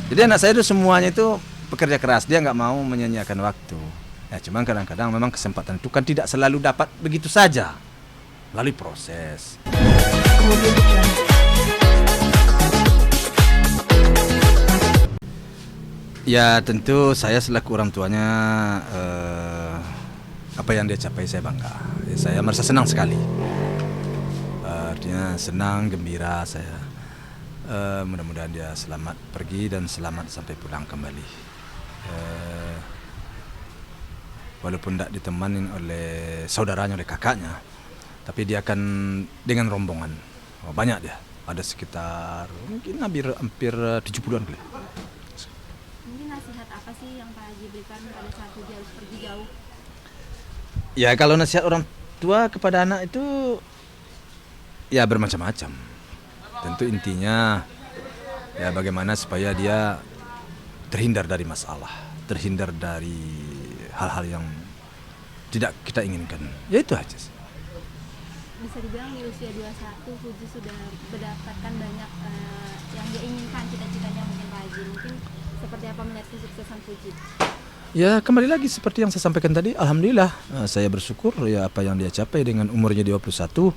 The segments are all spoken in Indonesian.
Jadi anak saya itu semuanya itu pekerja keras, dia nggak mau menyanyiakan waktu. Ya cuman kadang-kadang memang kesempatan itu kan tidak selalu dapat begitu saja, melalui proses. Ya tentu saya selaku orang tuanya, apa yang dia capai saya bangga. Ya, saya merasa senang sekali. Artinya senang, gembira saya. Mudah-mudahan dia selamat pergi dan selamat sampai pulang kembali. Walaupun tidak ditemani oleh saudaranya, oleh kakaknya, tapi dia akan dengan rombongan. Banyak dia, ada sekitar mungkin hampir 70-an kali. Mungkin nasihat apa sih yang Pak Haji berikan pada saat Puji harus pergi jauh? Ya kalau nasihat orang tua kepada anak itu ya bermacam-macam. Tentu intinya ya bagaimana supaya dia terhindar dari masalah, terhindar dari hal-hal yang tidak kita inginkan. Ya itu aja sih. Bisa dibilang di usia 21 Puji sudah mendapatkan banyak yang dia inginkan, cita-citanya mungkin Pak Haji. Mungkin seperti apa melihat kesuksesan Puji? Ya kembali lagi seperti yang saya sampaikan tadi, alhamdulillah saya bersyukur ya apa yang dia capai dengan umurnya 21,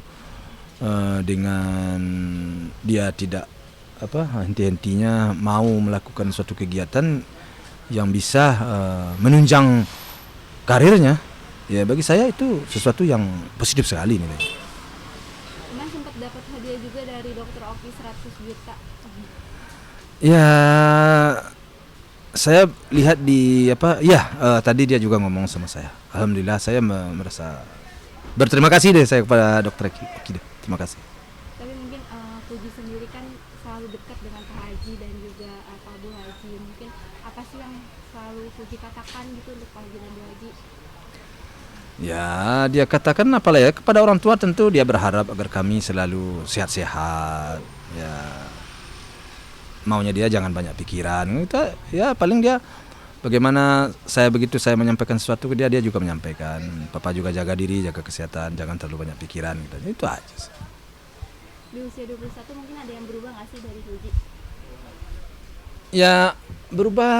dengan dia tidak henti-hentinya mau melakukan suatu kegiatan yang bisa menunjang karirnya. Ya bagi saya itu sesuatu yang positif sekali nih. Kemarin sempat dapat hadiah juga dari Dokter Oki 100 juta. Ya saya lihat di tadi dia juga ngomong sama saya. Alhamdulillah saya merasa berterima kasih deh saya kepada Dokter Oki deh. Terima kasih. Tapi mungkin Puji sendiri kan selalu dekat dengan Pak Haji dan juga Pak Bu Haji. Mungkin apa sih yang selalu Puji katakan gitu untuk Pak Haji dan Bu Haji? Ya dia katakan apalah ya, kepada orang tua tentu dia berharap agar kami selalu sehat-sehat. Ya maunya dia jangan banyak pikiran. Kita ya paling dia bagaimana saya begitu saya menyampaikan sesuatu ke dia, dia juga menyampaikan. Papa juga jaga diri, jaga kesehatan, jangan terlalu banyak pikiran gitu. Itu aja sih. Di usia 21 mungkin ada yang berubah nggak sih dari Puji? Ya berubah,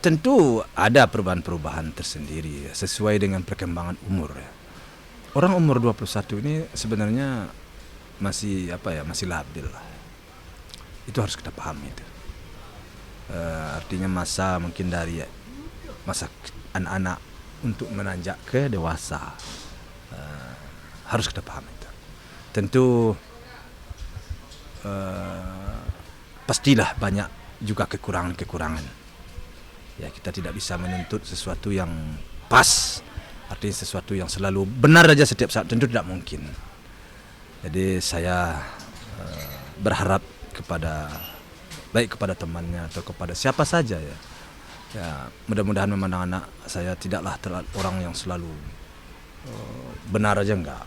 tentu ada perubahan-perubahan tersendiri ya, sesuai dengan perkembangan umur ya. Orang umur 21 ini sebenarnya masih masih labil lah. Itu harus kita pahami itu. Artinya masa mungkin dari masa anak-anak untuk menanjak ke dewasa, harus kita pahami itu. Tentu pastilah banyak juga kekurangan-kekurangan. Ya kita tidak bisa menuntut sesuatu yang pas, artinya sesuatu yang selalu benar aja setiap saat, tentu tidak mungkin. Jadi saya berharap baik kepada temannya atau kepada siapa saja ya. Ya mudah-mudahan memandang anak saya tidaklah orang yang selalu benar aja enggak.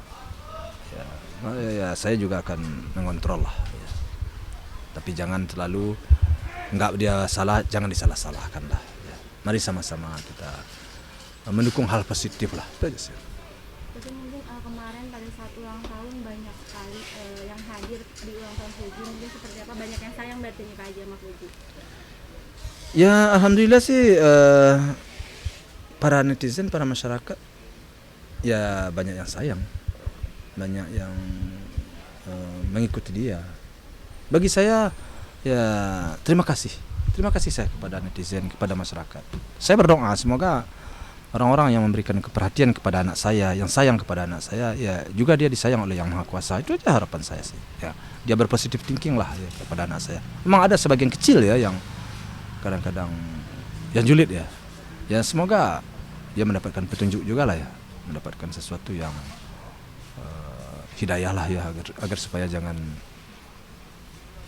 Ya saya juga akan mengontrol lah. Ya. Tapi jangan terlalu enggak dia salah, jangan disalah-salahkan lah. Ya. Mari sama-sama kita mendukung hal positif lah. Itu aja sih. Tapi mungkin kemarin pada saat ulang tahun banyak sekali yang hadir di ulang tahun Puji. Mungkin seperti apa, banyak yang sayang berarti nih Pak Haji sama Puji? Ya alhamdulillah sih para netizen, para masyarakat ya banyak yang sayang, banyak yang mengikuti dia. Bagi saya ya terima kasih saya kepada netizen, kepada masyarakat. Saya berdoa semoga orang-orang yang memberikan keperhatian kepada anak saya, yang sayang kepada anak saya, ya juga dia disayang oleh Yang Maha Kuasa. Itu aja harapan saya sih. Ya, dia berpositif thinking lah ya, kepada anak saya. Memang ada sebagian kecil ya yang kadang-kadang yang julid ya. Ya semoga dia mendapatkan petunjuk juga lah ya, mendapatkan sesuatu yang hidayah lah ya, agar supaya jangan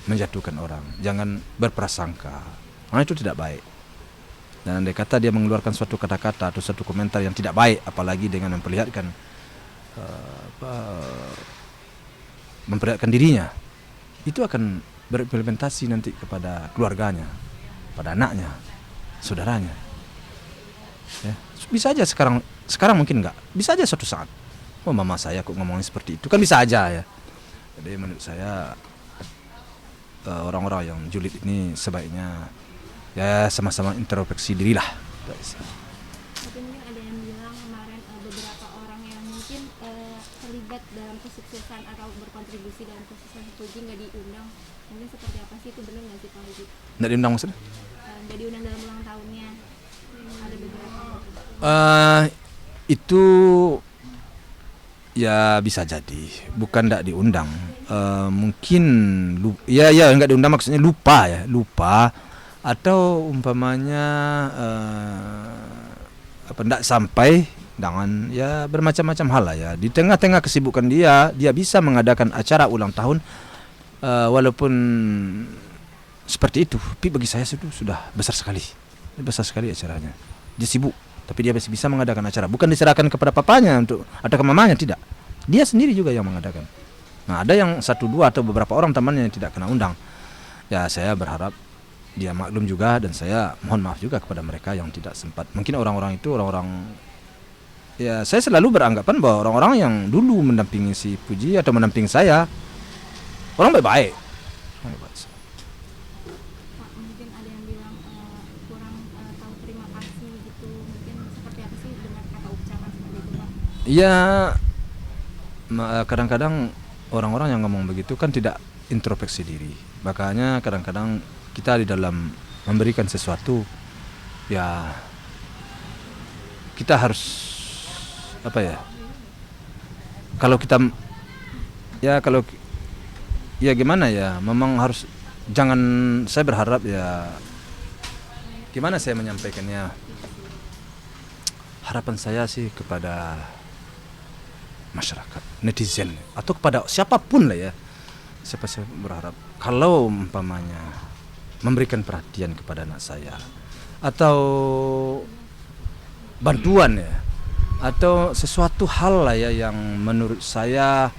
menjatuhkan orang, jangan berprasangka. Karena itu tidak baik. Dan andai kata dia mengeluarkan suatu kata-kata atau suatu komentar yang tidak baik, apalagi dengan memperlihatkan dirinya, itu akan berimplementasi nanti kepada keluarganya, pada anaknya, saudaranya. Ya, bisa aja sekarang mungkin enggak, bisa aja suatu saat, oh mama saya kok ngomongin seperti itu, kan bisa aja ya. Jadi menurut saya orang-orang yang julid ini sebaiknya ya sama-sama introspeksi diri lah. Tapi mungkin ada yang bilang kemarin beberapa orang yang mungkin terlibat dalam kesuksesan atau berkontribusi dalam kesuksesan Puji nggak diundang. Mungkin seperti apa sih, itu benar nggak sih Pak Haji? Nggak diundang maksudnya? Nggak diundang dalam ulang tahunnya. Ada beberapa. Itu ya bisa jadi, bukan nggak diundang. Mungkin ya nggak diundang maksudnya lupa atau umpamanya nggak sampai dengan ya bermacam-macam hal lah ya. Di tengah-tengah kesibukan dia bisa mengadakan acara ulang tahun walaupun seperti itu. Tapi bagi saya itu sudah besar sekali acaranya. Dia sibuk, tapi dia masih bisa mengadakan acara. Bukan diserahkan kepada papanya atau ke mamanya, tidak. Dia sendiri juga yang mengadakan. Nah, ada yang 1, 2 atau beberapa orang temannya yang tidak kena undang. Ya, saya berharap dia maklum juga, dan saya mohon maaf juga kepada mereka yang tidak sempat. Mungkin orang-orang itu ya saya selalu beranggapan bahwa orang-orang yang dulu mendampingi si Puji atau mendampingi saya orang baik-baik. Pak, mungkin ada yang bilang kurang tahu terima kasih gitu. Mungkin seperti apa sih dengan kata ucapan seperti itu, Pak? Ya, kadang-kadang orang-orang yang ngomong begitu kan tidak introspeksi diri. Makanya kadang-kadang kita di dalam memberikan sesuatu, ya kita harus kalau gimana ya, memang harus, jangan, saya berharap ya, gimana saya menyampaikannya, harapan saya sih kepada masyarakat, netizen, atau kepada siapapun lah ya, saya berharap kalau umpamanya memberikan perhatian kepada anak saya atau bantuan ya, atau sesuatu hal lah ya yang menurut saya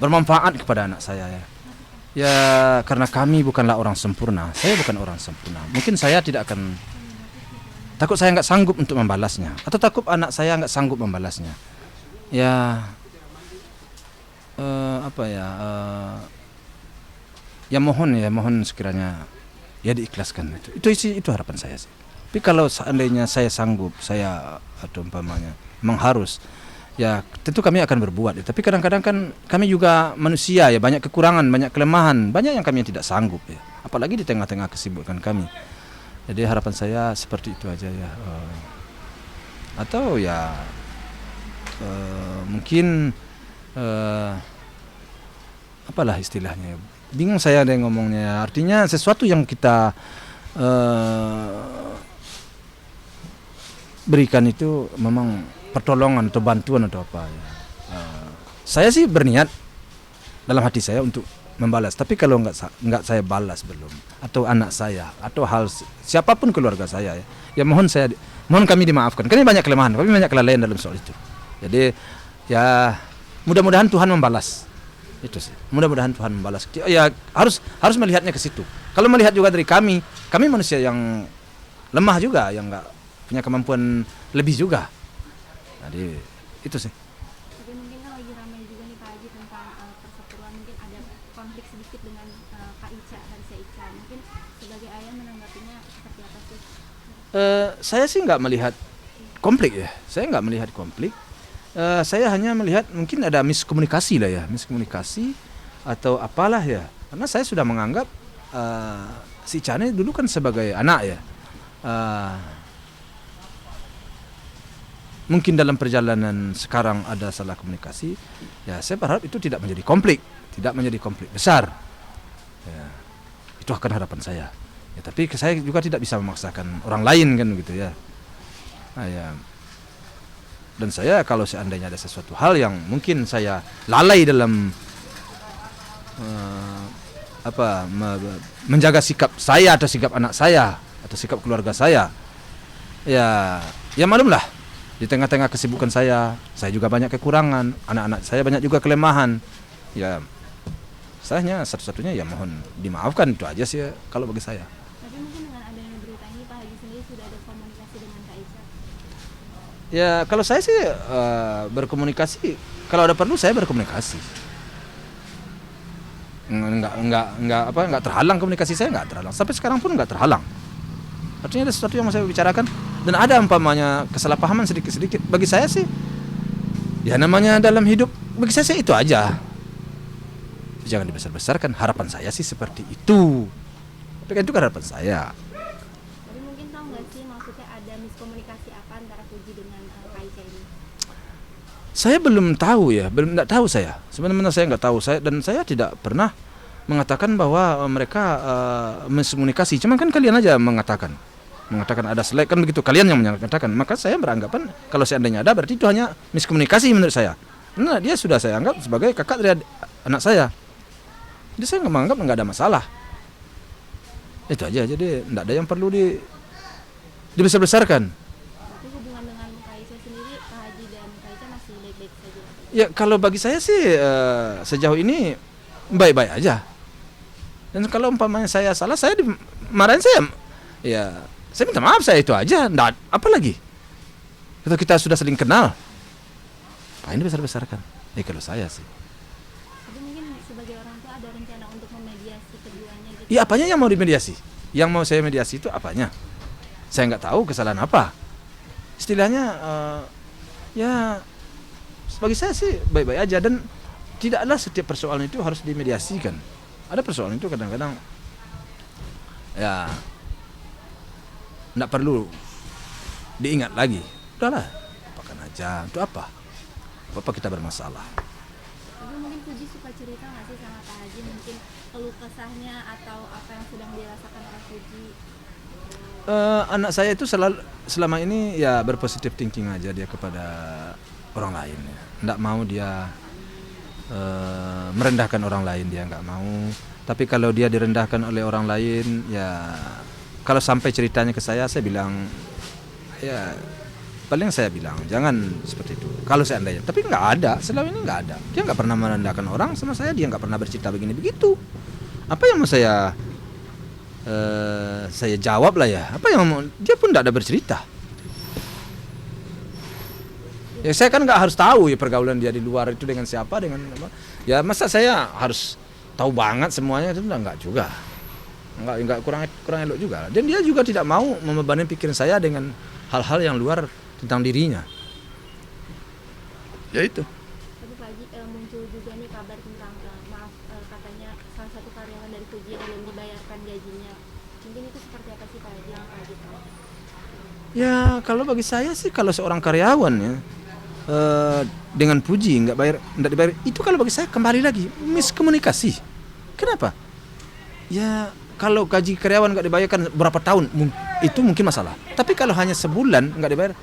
bermanfaat kepada anak saya ya, karena kami bukanlah orang sempurna, saya bukan orang sempurna, mungkin saya tidak akan, takut saya nggak sanggup untuk membalasnya, atau takut anak saya nggak sanggup membalasnya ya, ya mohon sekiranya ya diikhlaskan. Itu harapan saya sih. Tapi kalau seandainya saya sanggup, saya atau umpamanya memang harus, ya tentu kami akan berbuat. Tapi kadang-kadang kan kami juga manusia ya, banyak kekurangan, banyak kelemahan, banyak yang kami tidak sanggup ya. Apalagi di tengah-tengah kesibukan kami. Jadi harapan saya seperti itu aja ya. Atau ya mungkin apalah istilahnya, bingung saya ada yang ngomongnya. Artinya sesuatu yang kita berikan itu memang pertolongan atau bantuan atau apa ya. Saya sih berniat dalam hati saya untuk membalas, tapi kalau nggak saya balas belum, atau anak saya atau siapapun keluarga saya ya mohon kami dimaafkan. Karena banyak kelemahan, tapi banyak kelalaian dalam soal itu. Jadi ya mudah-mudahan Tuhan membalas. Itu sih. Mudah-mudahan Tuhan membalas. Ya harus melihatnya ke situ. Kalau melihat juga dari kami manusia yang lemah juga, yang nggak punya kemampuan lebih juga. Jadi itu sih. Tapi mungkin kan lagi ramai juga nih Pak Haji tentang persatuan, mungkin ada konflik sedikit dengan Kak Ica dan Saya Ica. Mungkin sebagai ayah menanggapinya seperti apa sih? Saya sih nggak melihat konflik ya. Saya nggak melihat konflik. Saya hanya melihat mungkin ada miskomunikasi lah ya, miskomunikasi atau apalah ya. Karena saya sudah menganggap si Ica ini dulu kan sebagai anak ya. Mungkin dalam perjalanan sekarang ada salah komunikasi, ya saya berharap itu tidak menjadi konflik besar. Ya, itu akan harapan saya. Ya, tapi saya juga tidak bisa memaksakan orang lain kan gitu ya. Nah, ya. Dan saya kalau seandainya ada sesuatu hal yang mungkin saya lalai dalam menjaga sikap saya atau sikap anak saya atau sikap keluarga saya, ya maklumlah. Di tengah-tengah kesibukan saya juga banyak kekurangan, anak-anak saya banyak juga kelemahan. Ya, saya hanya satu-satunya ya mohon dimaafkan, itu aja sih ya, kalau bagi saya. Tapi mungkin dengan adanya berita ini Pak Haji sendiri sudah ada komunikasi dengan Kak Ica? Ya, kalau saya sih berkomunikasi, kalau ada perlu saya berkomunikasi. nggak terhalang komunikasi saya, nggak terhalang sampai sekarang pun nggak terhalang. Artinya ada sesuatu yang mau saya bicarakan dan ada umpamanya kesalahpahaman sedikit bagi saya sih ya namanya dalam hidup, bagi saya sih itu aja, jangan dibesar-besarkan. Harapan saya sih seperti itu, tapi kan itu kan harapan saya. Tapi mungkin tahu nggak sih maksudnya ada miskomunikasi apa antara Puji dengan Kaisa ini? Saya belum tahu ya, nggak tahu saya. Sebenarnya saya nggak tahu, dan saya tidak pernah mengatakan bahwa mereka miskomunikasi. Cuman kan kalian aja mengatakan ada selek kan begitu, kalian yang mengatakan. Maka saya beranggapan kalau seandainya ada berarti itu hanya miskomunikasi menurut saya. Nah, dia sudah saya anggap sebagai kakak dari anak saya. Jadi saya nggak menganggap nggak ada masalah. Itu aja, jadi nggak ada yang perlu dibesar-besarkan. Tapi hubungan dengan Kaisa sendiri, Pak Haji dan Kaisa masih baik-baik saja? Ya kalau bagi saya sih sejauh ini baik-baik aja. Dan kalau umpamanya saya salah, saya dimarahin, saya minta maaf, saya itu aja. Nggak apa lagi. Kalau kita sudah saling kenal, apa ini besar-besarkan? Kalau saya sih. Tapi mungkin sebagai orang tua ada rencana untuk memediasi keduanya gitu? Iya, apanya yang mau dimediasi? Yang mau saya mediasi itu apanya? Saya nggak tahu kesalahan apa. Istilahnya ya bagi saya sih baik-baik aja, dan tidaklah setiap persoalan itu harus dimediasikan. Ada persoalan itu kadang-kadang ya nggak perlu diingat lagi. Udahlah, lupakan aja. Untuk apa kita bermasalah? Tapi mungkin Puji suka cerita nggak sih sama Pak Haji mungkin keluh kesahnya atau apa yang sedang dirasakan oleh Puji? Anak saya itu selama ini ya berpositif thinking aja dia kepada orang lain ya. Nggak mau dia merendahkan orang lain, dia nggak mau. Tapi kalau dia direndahkan oleh orang lain, ya kalau sampai ceritanya ke saya bilang ya paling saya bilang jangan seperti itu. Kalau seandainya, tapi nggak ada, selama ini nggak ada. Dia nggak pernah merendahkan orang sama saya, dia nggak pernah bercerita begini begitu. Apa yang mau saya jawab lah ya? Apa yang mau, dia pun nggak ada bercerita. Ya saya kan nggak harus tahu ya pergaulan dia di luar itu dengan siapa, dengan apa. Ya masa saya harus tahu banget semuanya, itu nggak juga. Nggak kurang elok juga. Dan dia juga tidak mau membebani pikiran saya dengan hal-hal yang luar tentang dirinya. Ya itu. Tapi Pak Haji muncul juga nih kabar tentang katanya salah satu karyawan dari Puji yang belum dibayarkan gajinya. Mungkin itu seperti apa sih Pak Haji yang Pak Haji tahu? Ya kalau bagi saya sih, kalau seorang karyawan ya dengan Puji nggak dibayar, itu kalau bagi saya kembali lagi miskomunikasi. Kenapa? Ya kalau gaji karyawan nggak dibayarkan berapa tahun itu mungkin masalah. Tapi kalau hanya sebulan nggak dibayar,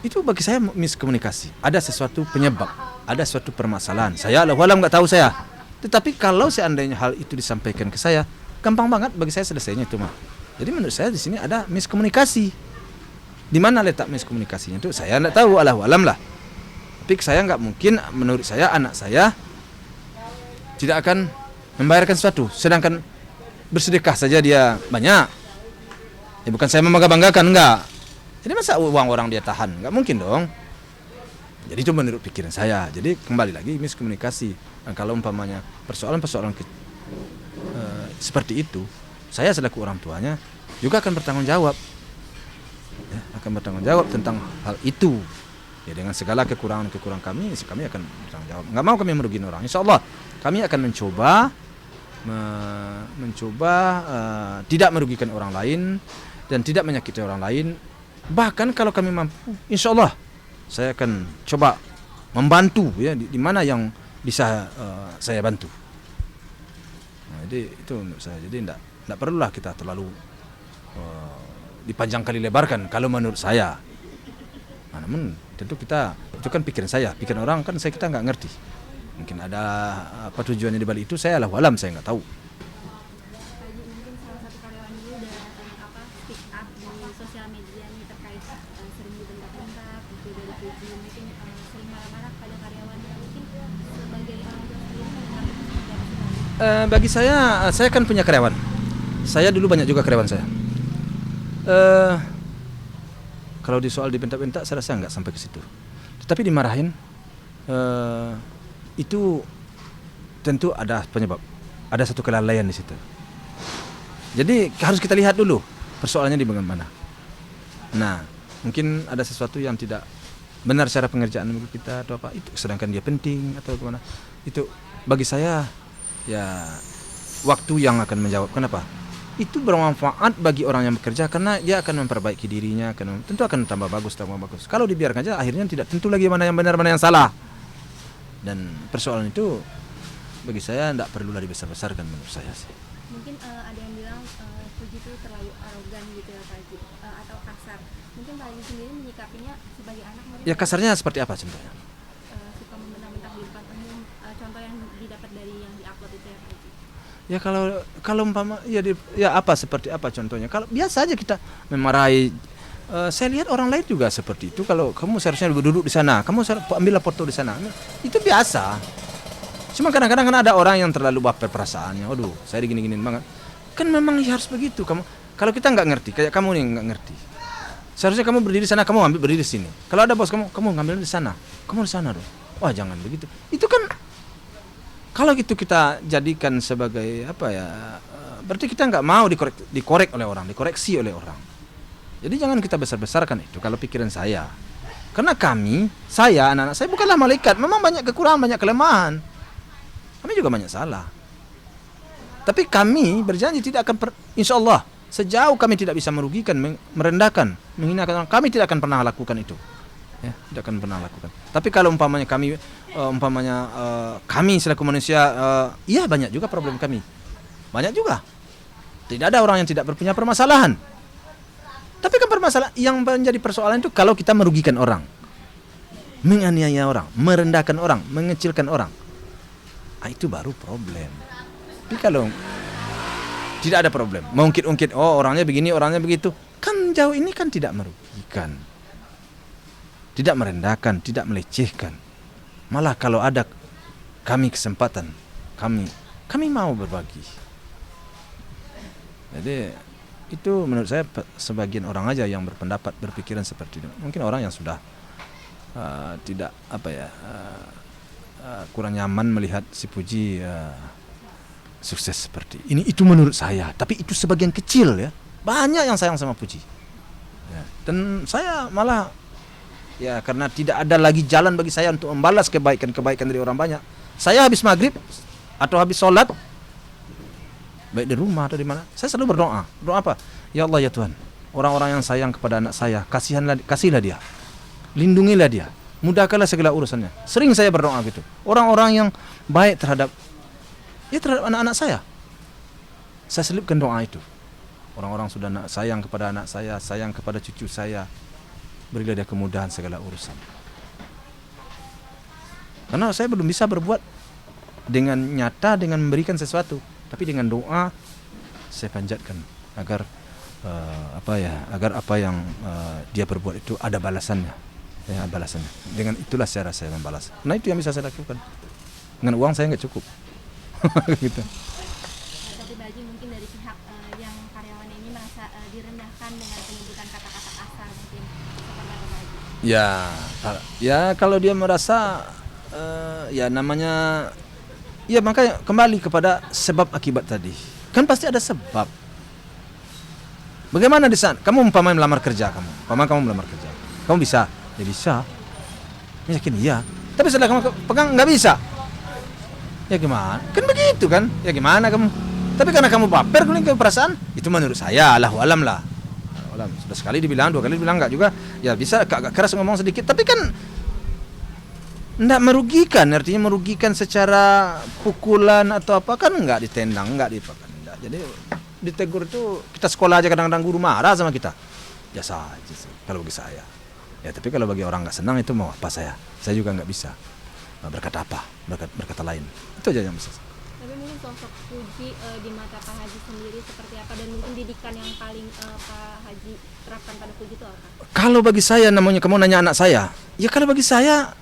itu bagi saya miskomunikasi. Ada sesuatu penyebab, ada suatu permasalahan. Saya walau nggak tahu saya. Tetapi kalau seandainya hal itu disampaikan ke saya, gampang banget bagi saya selesainya itu mah. Jadi menurut saya di sini ada miskomunikasi. Di mana letak miskomunikasinya itu saya nggak tahu, alam lah. Tapi saya nggak mungkin, menurut saya anak saya tidak akan membayarkan sesuatu, sedangkan bersedekah saja dia banyak. Ya bukan saya membangga-banggakan, enggak. Jadi masa uang orang dia tahan? Nggak mungkin dong. Jadi itu menurut pikiran saya. Jadi kembali lagi miskomunikasi. Dan kalau umpamanya persoalan-persoalan seperti itu, saya selaku orang tuanya juga akan bertanggung jawab. Ya, akan bertanggung jawab tentang hal itu. Ya dengan segala kekurangan kami akan bertanggung jawab. Nggak mau kami merugikan orang. Insya Allah kami akan mencoba tidak merugikan orang lain dan tidak menyakiti orang lain. Bahkan kalau kami mampu, insya Allah saya akan coba membantu ya di mana yang bisa saya bantu. Nah, jadi itu menurut saya. Jadi tidak perlulah kita terlalu dipanjang kali lebarkan kalau menurut saya. Nah, namun tentu itu kan pikiran saya, pikiran orang kan kita nggak ngerti. Mungkin ada apa tujuannya di balik itu, saya alam saya nggak tahu. Haji, mungkin salah satu karyawan dulu udah speak up di sosial media nih terkait sering dibentak-bentak gitu dari Puji, mungkin sering marah-marah pada karyawannya. Mungkin sebagai orang tua sendiri menanggapi seperti apa sih? Bagi saya kan punya karyawan. Saya dulu banyak juga karyawan saya. Kalau di soal dibentak-bentak saya rasa nggak sampai ke situ. Tetapi dimarahin itu tentu ada penyebab, ada satu kelalaian di situ. Jadi harus kita lihat dulu persoalannya di bagian mana. Nah, mungkin ada sesuatu yang tidak benar cara pengerjaan kita atau apa itu, sedangkan dia penting atau gimana. Itu bagi saya ya waktu yang akan menjawab. Kenapa? Itu bermanfaat bagi orang yang bekerja karena dia akan memperbaiki dirinya, tentu akan tambah bagus. Kalau dibiarkan aja akhirnya tidak tentu lagi mana yang benar mana yang salah. Dan persoalan itu bagi saya tidak perlulah dibesar-besarkan menurut saya sih. Mungkin ada yang bilang Puji itu terlalu arogan gitu ya Pak Haji, atau kasar. Mungkin Pak Haji sendiri menyikapinya sebagai anak mungkin Ya kasarnya seperti apa contohnya? suka membentang-bentang di depan umum, contoh yang didapat dari yang diupload itu ya Pak Haji. Ya kalau umpama ya apa seperti apa contohnya? Kalau biasa aja kita memarahi, saya lihat orang lain juga seperti itu. Kalau kamu seharusnya duduk di sana, kamu ambillah foto di sana, itu biasa. Cuma kadang-kadang kan ada orang yang terlalu baper perasaannya. Aduh, saya digini-giniin banget. Kan memang harus begitu. Kalau kita nggak ngerti, kayak kamu nih nggak ngerti. Seharusnya kamu berdiri di sana, kamu ambil berdiri di sini. Kalau ada bos kamu ngambil di sana. Kamu di sana dong. Wah, jangan begitu. Itu kan kalau gitu kita jadikan sebagai apa ya? Berarti kita nggak mau dikorek oleh orang, dikoreksi oleh orang. Jadi jangan kita besar-besarkan itu kalau pikiran saya. Karena saya, anak-anak saya bukanlah malaikat. Memang banyak kekurangan, banyak kelemahan. Kami juga banyak salah. Tapi kami berjanji tidak akan insya Allah sejauh kami tidak bisa merugikan, merendahkan, menghinakan orang, kami tidak akan pernah lakukan itu. Ya, tidak akan pernah lakukan. Tapi kalau umpamanya kami selaku manusia, iya banyak juga problem kami. Banyak juga. Tidak ada orang yang tidak punya permasalahan. Tapi kan permasalahan yang menjadi persoalan itu kalau kita merugikan orang, menganiaya orang, merendahkan orang, mengecilkan orang. Itu baru problem. Tapi kalau tidak ada problem, mengungkit-ungkit, oh orangnya begini, orangnya begitu, kan jauh ini kan tidak merugikan, tidak merendahkan, tidak melecehkan. Malah kalau ada kami kesempatan, kami mau berbagi. Jadi itu menurut saya sebagian orang aja yang berpendapat, berpikiran seperti itu. Mungkin orang yang sudah tidak kurang nyaman melihat si Puji sukses seperti ini. Itu menurut saya. Tapi itu sebagian kecil ya. Banyak yang sayang sama Puji. Ya. Dan saya malah ya karena tidak ada lagi jalan bagi saya untuk membalas kebaikan-kebaikan dari orang banyak. Saya habis maghrib atau habis sholat, baik di rumah atau di mana, saya selalu berdoa. Doa apa? Ya Allah ya Tuhan, orang-orang yang sayang kepada anak saya, kasihlah dia, lindungilah dia, mudahkanlah segala urusannya. Sering saya berdoa gitu. Orang-orang yang baik terhadap anak-anak saya selipkan doa itu. Orang-orang sudah sayang kepada anak saya, sayang kepada cucu saya, berilah dia kemudahan segala urusan. Karena saya belum bisa berbuat dengan nyata, dengan memberikan sesuatu, tapi dengan doa saya panjatkan agar agar apa yang dia berbuat itu ada balasannya. Ya, balasannya. Dengan itulah saya membalas. Nah itu yang bisa saya lakukan. Dengan uang saya nggak cukup. Gitu. Tapi Baji mungkin dari pihak yang karyawan ini merasa direndahkan dengan penyebutan kata-kata kasar mungkin seperti apa Baji? Ya kalau dia merasa ya namanya ya makanya kembali kepada sebab akibat tadi. Kan pasti ada sebab. Bagaimana di sana? Kamu umpamanya melamar kerja kamu melamar kerja. Kamu bisa? Ya bisa. Yakin iya. Tapi setelah kamu pegang nggak bisa. Ya gimana? Kan begitu kan? Ya gimana kamu? Tapi karena kamu baper ke perasaan, itu menurut saya Allahu alam lah. Sudah sekali dibilang, 2 kali dibilang enggak juga. Ya bisa agak keras ngomong sedikit, tapi kan enggak merugikan, artinya merugikan secara pukulan atau apa kan enggak ditendang, enggak dipakan. Jadi ditegur itu kita sekolah aja kadang-kadang guru marah sama kita. Biasa aja sih kalau bagi saya. Ya tapi kalau bagi orang enggak senang itu mau apa saya? Saya juga enggak bisa berkata apa, berkata lain. Itu aja yang bisa. Tapi mungkin sosok Puji di mata Pak Haji sendiri seperti apa, dan mungkin didikan yang paling Pak Haji terapkan pada Puji itu apa? Kalau bagi saya, namanya kamu nanya anak saya, ya kalau bagi saya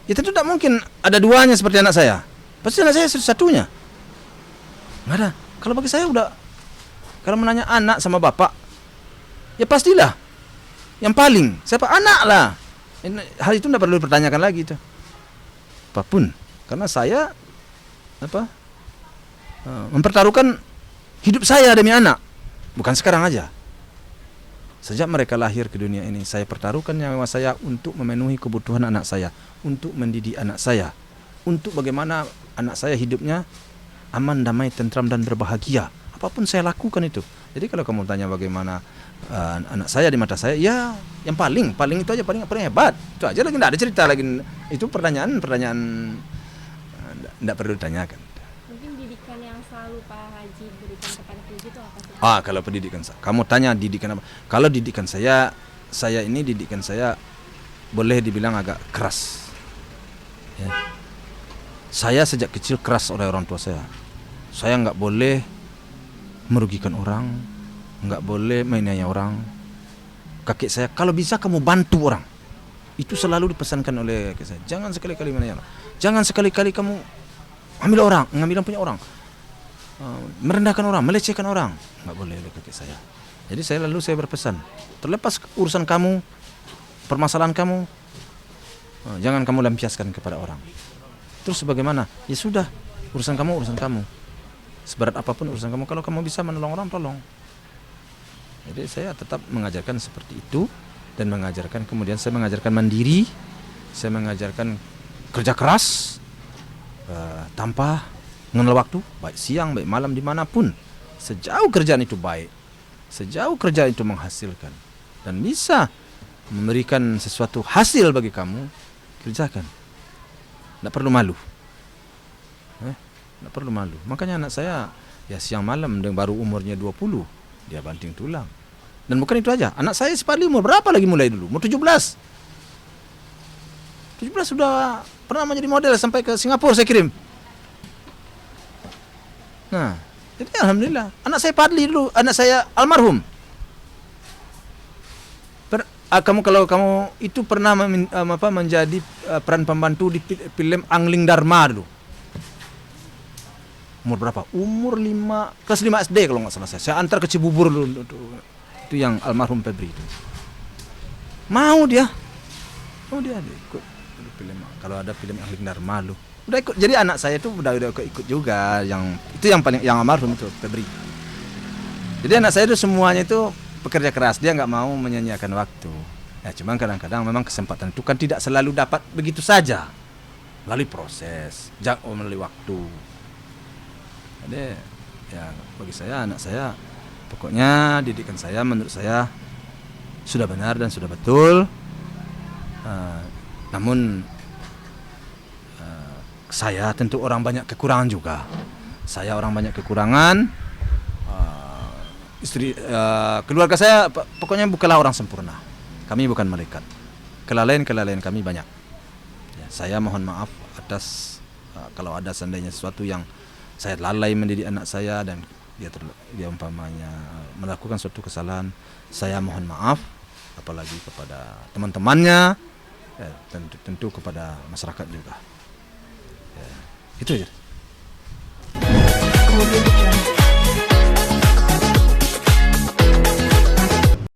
ya tentu tidak mungkin ada duanya seperti anak saya. Pasti anak saya satu-satunya. Nggak ada. Kalau bagi saya udah, kalau menanya anak sama bapak, ya pastilah yang paling siapa, anak lah. Hal itu tidak perlu dipertanyakan lagi itu. Apapun, karena saya mempertaruhkan hidup saya demi anak. Bukan sekarang aja. Sejak mereka lahir ke dunia ini, saya pertaruhkan nyawa saya untuk memenuhi kebutuhan anak saya, untuk mendidik anak saya, untuk bagaimana anak saya hidupnya aman, damai, tentram dan berbahagia. Apapun saya lakukan itu. Jadi kalau kamu tanya bagaimana anak saya di mata saya, ya yang paling itu aja, paling hebat. Itu aja, lagi tidak ada cerita lagi. Itu pertanyaan tidak perlu ditanyakan. Mungkin didikan yang selalu Pak Haji berikan kepada Puji itu apa sih? Kalau pendidikan kamu tanya didikan apa? Kalau didikan saya ini didikan saya boleh dibilang agak keras. Ya. Saya sejak kecil keras oleh orang tua saya. Saya nggak boleh merugikan orang, nggak boleh menganiaya orang. Kakek saya, kalau bisa kamu bantu orang. Itu selalu dipesankan oleh kakek saya. Jangan sekali-kali menganiaya orang. Jangan sekali-kali kamu ngambil punya orang. Merendahkan orang, melecehkan orang, nggak boleh oleh kakek saya. Jadi saya berpesan, terlepas urusan kamu, permasalahan kamu, jangan kamu lampiaskan kepada orang. Terus bagaimana? Ya sudah, urusan kamu. Seberat apapun urusan kamu, kalau kamu bisa menolong orang, tolong. Jadi saya tetap mengajarkan seperti itu, dan kemudian saya mengajarkan mandiri, saya mengajarkan kerja keras, tanpa mengenal waktu, baik siang, baik malam, dimanapun. Sejauh kerjaan itu baik, sejauh kerjaan itu menghasilkan dan bisa memberikan sesuatu hasil bagi kamu, kerjakan. Tidak perlu malu. Tidak perlu malu. Makanya anak saya ya siang malam, dan baru umurnya 20, dia banting tulang. Dan bukan itu aja, anak saya sepadi umur berapa lagi mulai dulu? Umur 17 sudah pernah menjadi model sampai ke Singapura saya kirim. Nah, jadi alhamdulillah. Anak saya Padli dulu, anak saya almarhum. Kalau kamu itu pernah menjadi peran pembantu di film Angling Dharma dulu. Umur berapa? Umur 5, kelas 5 SD kalau nggak salah saya. Saya antar ke Cibubur dulu. Itu yang almarhum Febri itu. Mau dia ikut film. Kalau ada film Angling Dharma lu. Udah ikut. Jadi anak saya itu udah ikut juga, yang almarhum itu Febri. Jadi anak saya itu semuanya itu pekerja keras, dia nggak mau menyanyiakan waktu. Ya cuman kadang-kadang memang kesempatan itu kan tidak selalu dapat begitu saja, melalui proses, melalui waktu. Jadi ya bagi saya, anak saya pokoknya didikan saya menurut saya sudah benar dan sudah betul. Namun saya tentu orang banyak kekurangan juga. Saya orang banyak kekurangan. Keluarga saya pokoknya bukanlah orang sempurna. Kami bukan malaikat. Kelalaian kami banyak. Ya, saya mohon maaf atas kalau ada seandainya sesuatu yang saya lalai mendidik anak saya dan dia umpamanya melakukan suatu kesalahan, saya mohon maaf, apalagi kepada teman-temannya, tentu kepada masyarakat juga. Ya, itu aja.